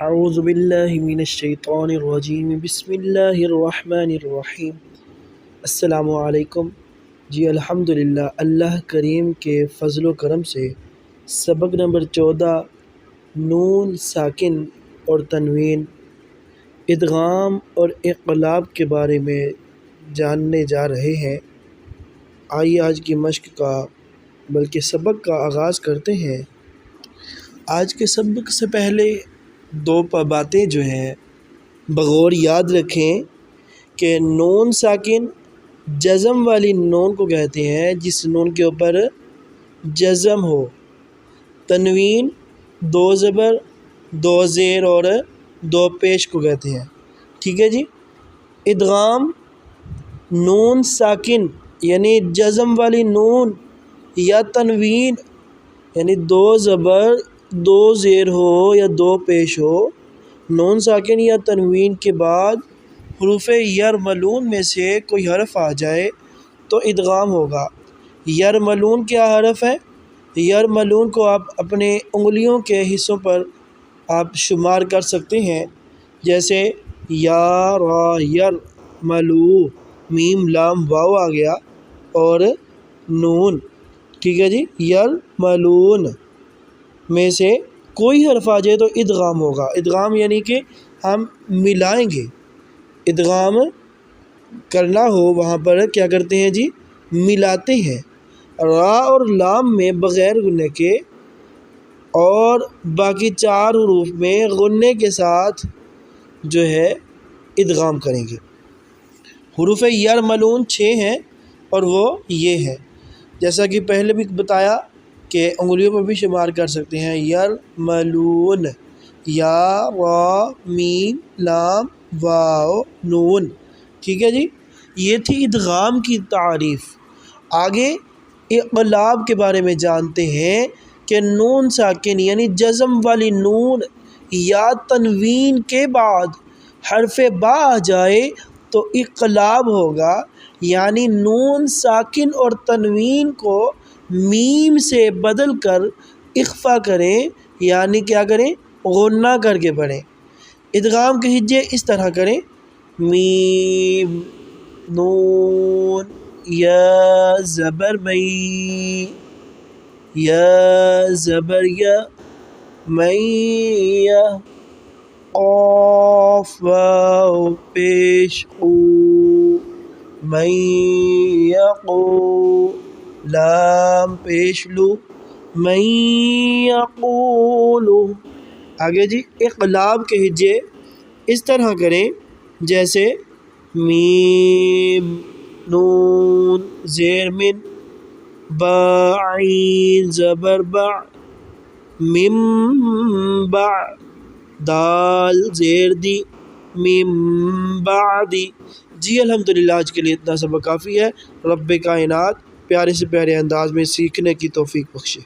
اعوذ باللہ من الشیطان الرجیم بسم اللہ الرحمن الرحیم۔ السلام علیکم جی الحمدللہ اللہ کریم کے فضل و کرم سے سبق نمبر 14 نون ساکن اور تنوین ادغام اور اقلاب کے بارے میں جاننے جا رہے ہیں۔ آئیے آج کی مشق کا بلکہ سبق کا آغاز کرتے ہیں۔ آج کے سبق سے پہلے دو باتیں جو ہیں بغور یاد رکھیں کہ نون ساکن جزم والی نون کو کہتے ہیں جس نون کے اوپر جزم ہو۔ تنوین دو زبر دو زیر اور دو پیش کو کہتے ہیں، ٹھیک ہے جی۔ ادغام نون ساکن یعنی جزم والی نون یا تنوین یعنی دو زبر دو زیر ہو یا دو پیش ہو، نون ساکن یا تنوین کے بعد حروف یرملون میں سے کوئی حرف آ جائے تو ادغام ہوگا۔ یرملون کیا حرف ہے؟ یرملون کو آپ اپنے انگلیوں کے حصوں پر آپ شمار کر سکتے ہیں، جیسے یا را یر ملو میم لام واو آ گیا اور نون، ٹھیک ہے جی۔ یرملون میں سے کوئی حرف آ جائے تو ادغام ہوگا۔ ادغام یعنی کہ ہم ملائیں گے، ادغام کرنا ہو وہاں پر کیا کرتے ہیں جی؟ ملاتے ہیں۔ را اور لام میں بغیر غنّے کے اور باقی چار حروف میں غنّے کے ساتھ جو ہے ادغام کریں گے۔ حروف یرملون 6 ہیں اور وہ یہ ہے، جیسا کہ پہلے بھی بتایا کہ انگلیوں پر بھی شمار کر سکتے ہیں۔ یرملون، یا را میم لام واو نون، ٹھیک ہے جی۔ یہ تھی ادغام کی تعریف۔ آگے اقلاب کے بارے میں جانتے ہیں کہ نون ساکن یعنی جزم والی نون یا تنوین کے بعد حرف با آ جائے تو اقلاب ہوگا، یعنی نون ساکن اور تنوین کو میم سے بدل کر اخفا کریں، یعنی کیا کریں؟ غنّہ کر کے پڑھیں۔ ادغام کے ہجے اس طرح کریں: میم نون یا زبر مئی، یا زبر یا مئی، قاف واو پیش قو مئی یقو، لام پیش لو مئی یقولو۔ آگے جی اقلاب کے ہجے اس طرح کریں جیسے میم نون زیر من، با عین زبر با مم با، دال زیر دی مم بعدی۔ جی الحمدللہ آج کے لیے اتنا سبق کافی ہے۔ رب کائنات پیارے سے پیارے انداز میں سیکھنے کی توفیق بخشے۔